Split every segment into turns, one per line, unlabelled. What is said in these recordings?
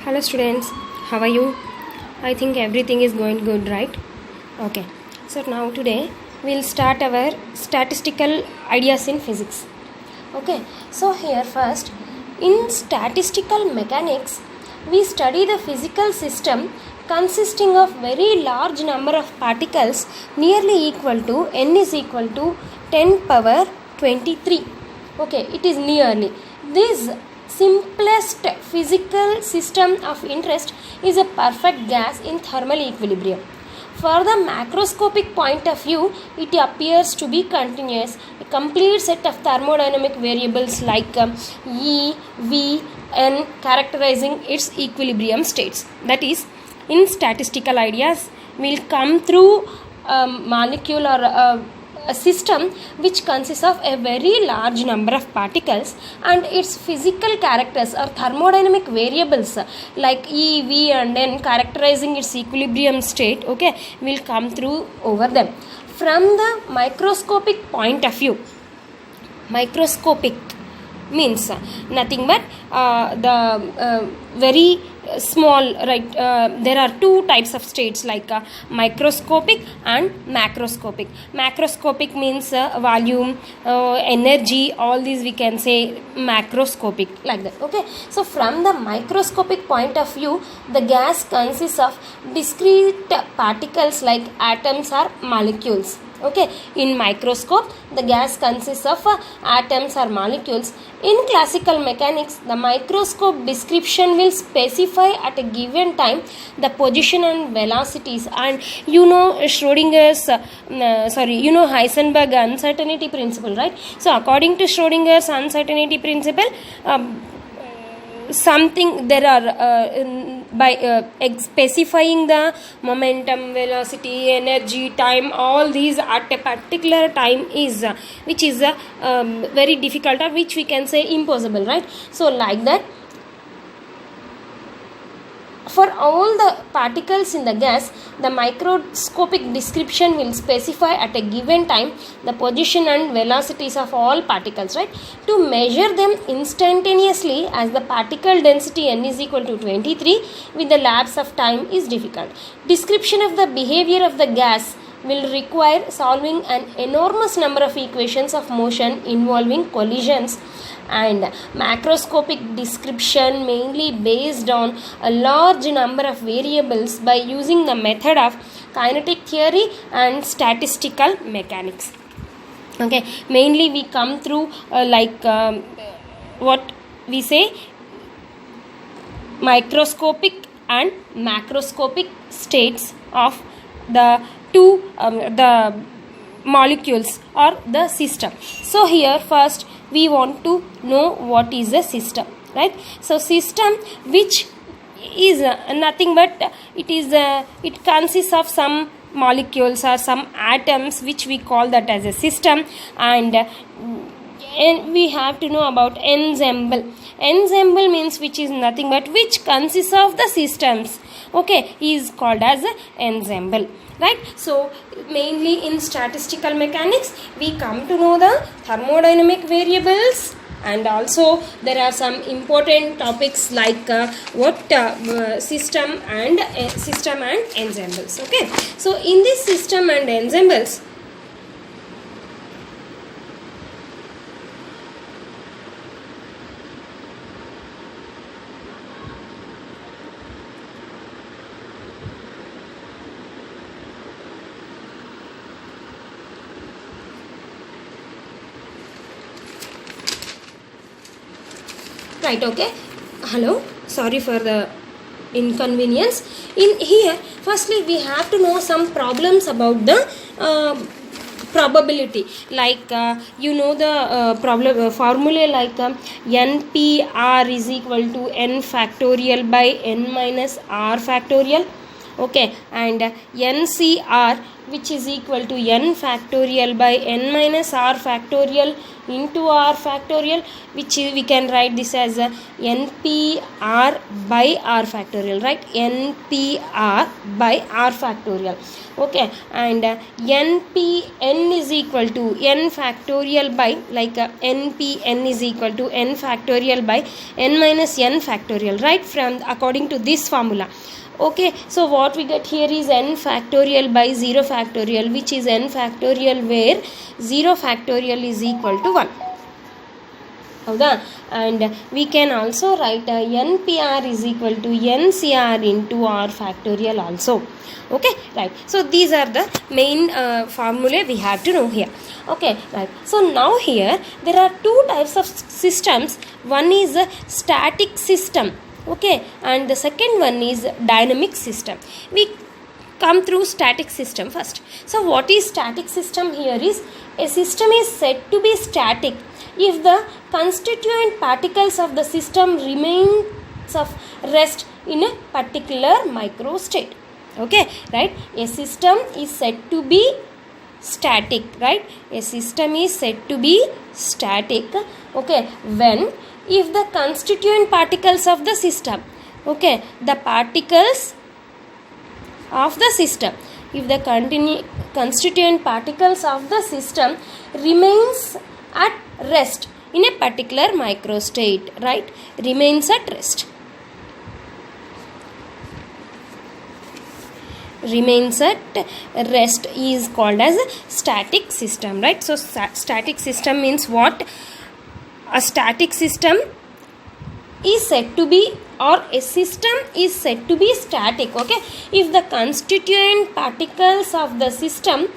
Hello students, how are you? I think everything is going good, right? Okay, so now today we'll start our statistical ideas in physics. Okay, so here first, in statistical mechanics, we study the physical system consisting of very large number of particles nearly equal to n is equal to 10 power 23. Okay, it is nearly. This simplest physical system of interest is a perfect gas in thermal equilibrium. For the macroscopic point of view, it appears to be continuous, a complete set of thermodynamic variables like E, V, N characterizing its equilibrium states. That is, in statistical ideas, we'll come through a molecule or a system which consists of a very large number of particles and its physical characters or thermodynamic variables like E, V and N characterizing its equilibrium state, okay, will come through over them. From the microscopic point of view, microscopic means nothing but the very small, right? There are two types of states like microscopic and macroscopic. Macroscopic means volume, energy, all these we can say macroscopic, like that. Okay, so from the microscopic point of view, the gas consists of discrete particles like atoms or molecules. Okay, in microscope the gas consists of atoms or molecules. In classical mechanics, the microscope description will specify at a given time the position and velocities, and Schrodinger's Heisenberg uncertainty principle, right? So according to Schrodinger's uncertainty principle, something there are by specifying the momentum, velocity, energy, time, all these at a particular time is which is very difficult, or which we can say impossible, right? So like that, for all the particles in the gas, the microscopic description will specify at a given time the position and velocities of all particles, right? To measure them instantaneously, as the particle density n is equal to 23 with the lapse of time is difficult. Description of the behavior of the gas will require solving an enormous number of equations of motion involving collisions, and macroscopic description mainly based on a large number of variables by using the method of kinetic theory and statistical mechanics. Okay, mainly we come through what we say microscopic and macroscopic states of the two the molecules or the system. So here first we want to know what is a system, right? So system, which is nothing but it consists of some molecules or some atoms, which we call that as a system, and we have to know about ensemble. Ensemble means which is nothing but which consists of the systems, okay, is called as an ensemble, right? So mainly in statistical mechanics we come to know the thermodynamic variables, and also there are some important topics like system and ensembles. Okay, so in this system and ensembles, right? Okay, hello, sorry for the inconvenience. In here firstly we have to know some problems about the probability, like the problem formula like NPR is equal to n factorial by n minus r factorial. Okay, and NCR, which is equal to n factorial by n minus r factorial into r factorial, which we can write this as NPR by r factorial, right? NPR by r factorial. Okay, and NPN is equal to n factorial by, like NPN is equal to n factorial by n minus n factorial, right? From according to this formula. Okay, so what we get here is n factorial by 0 factorial, which is n factorial where 0 factorial is equal to 1. Howda? And we can also write NPR is equal to NCR into R factorial also. Okay, right. So these are the main formulae we have to know here. Okay, right. So now here there are two types of systems. One is a static system. Okay, and the second one is dynamic system. We come through static system first. So what is static system here is, a system is said to be static if the constituent particles of the system remains of rest in a particular microstate. Okay, right? A system is said to be static, right? A system is said to be static, okay, when if the constituent particles of the system, okay, the particles of the system, if the constituent particles of the system remains at rest in a particular microstate, right? Remains at rest. Remains at rest is called as a static system, right? So static system means what? A static system is said to be, or a system is said to be static, okay, if the constituent particles of the system,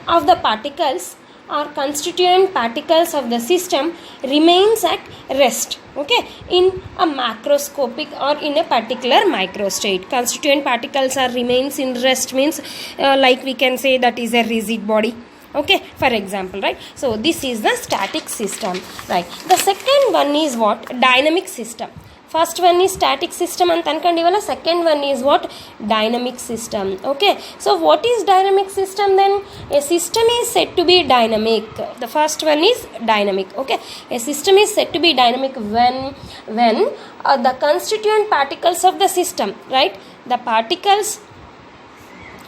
of the particles or constituent particles of the system remains at rest, okay, in a macroscopic or in a particular microstate. Constituent particles are remains in rest means like we can say that is a rigid body, okay, for example, right? So this is the static system, right? The second one is what? Dynamic system. First one is static system and tankandivala. Second one is what? Dynamic system. Okay. So what is dynamic system then? A system is said to be dynamic. The first one is dynamic. Okay. A system is said to be dynamic when the constituent particles of the system, right? The particles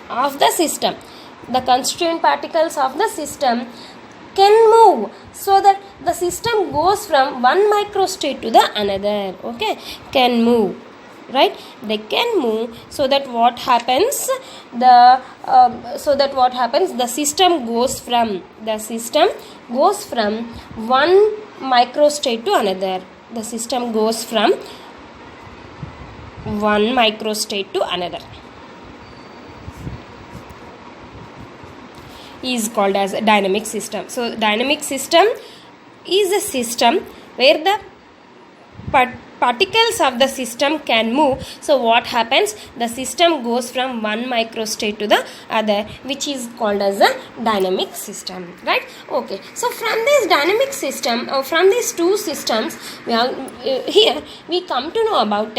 of the system, the constituent particles of the system can move so that the system goes from one microstate to the another, okay, can move, right? They can move so that what happens, the system goes from one microstate to another. The system goes from one microstate to another is called as a dynamic system. So dynamic system is a system where the particles of the system can move. So what happens? The system goes from one microstate to the other, which is called as a dynamic system, right? Okay. So from this dynamic system, or from these two systems, here we come to know about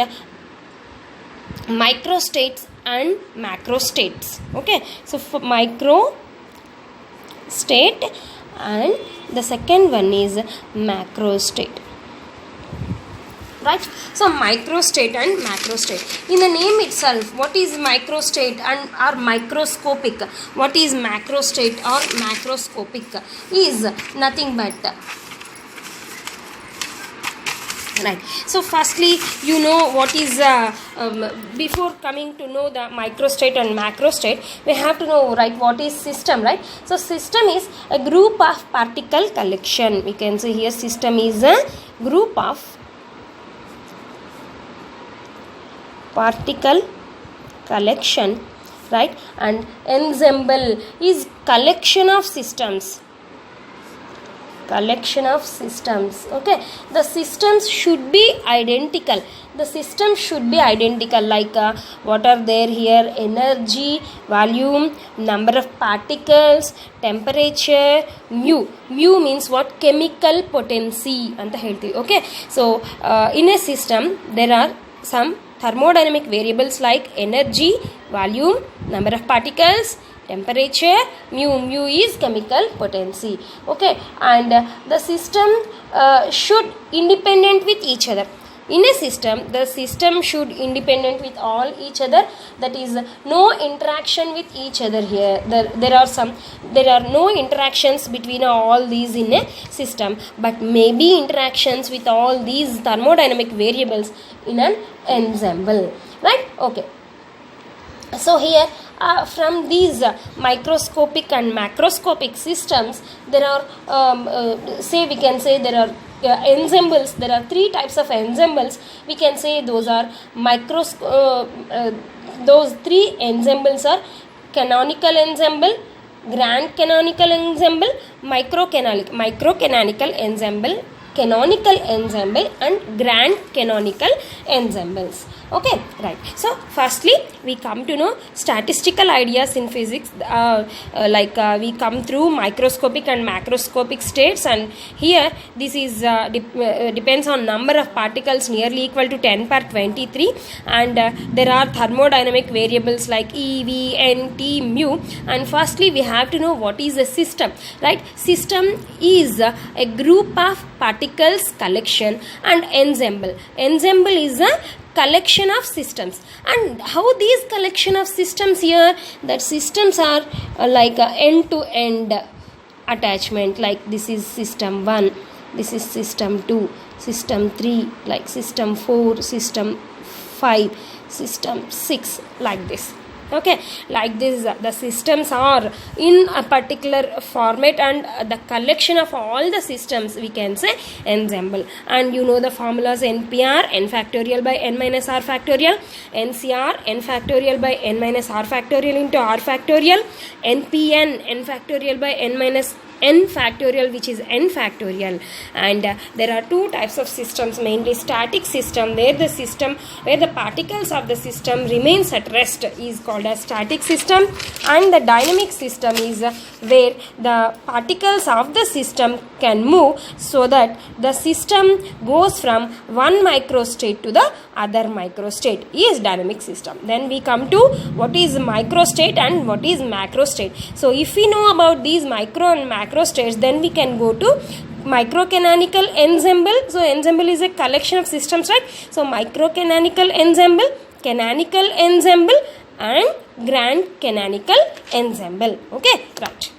microstates and macrostates. Okay. So for micro state and the second one is macrostate, right? So microstate and macrostate, in the name itself, what is microstate and or microscopic, what is macrostate or macroscopic is nothing but, right? So firstly, you know what is before coming to know the microstate and macrostate, we have to know, right, what is system, right? So system is a group of particle collection. We can say here system is a group of particle collection, right? And ensemble is collection of systems. Collection of systems, okay. The systems should be identical. The system should be identical, like what are there here? Energy, volume, number of particles, temperature, mu. Mu means what? Chemical potency anta helti, okay. So in a system there are some thermodynamic variables like energy, volume, number of particles, temperature, mu is chemical potency. Okay, and the system should independent with each other. In a system, the system should independent with all each other, that is no interaction with each other here. There are no interactions between all these in a system, but maybe interactions with all these thermodynamic variables in an ensemble, right? Okay, so here from these microscopic and macroscopic systems, there are we can say there are ensembles. There are three types of ensembles. We can say those are those three ensembles are canonical ensemble, grand canonical ensemble, microcanonical ensemble, canonical ensemble, and grand canonical ensembles. Okay, right. So firstly we come to know statistical ideas in physics, we come through microscopic and macroscopic states, and here this is depends on number of particles nearly equal to 10 per 23, and there are thermodynamic variables like E, V, N, T, mu. And firstly we have to know what is a system, right? System is a group of particles collection, and ensemble is a collection of systems. And how these collection of systems here, that systems are like a end to end attachment, like this is system 1, this is system 2, system 3, like system 4, system 5, system 6, like this. Okay, like this the systems are in a particular format, and the collection of all the systems we can say ensemble. And you know the formulas: NPR, n factorial by n minus r factorial, NCR, n factorial by n minus r factorial into r factorial, NPN, n factorial by n minus n factorial, which is n factorial. And there are two types of systems, mainly static system, where the particles of the system remains at rest, is called as static system, and the dynamic system is where the particles of the system can move, so that the system goes from one microstate to the other microstate, is dynamic system. Then we come to what is microstate and what is macrostate. So if we know about these micro and macro states, then we can go to microcanonical ensemble. So ensemble is a collection of systems, right? So microcanonical ensemble, canonical ensemble, and grand canonical ensemble. Okay, right.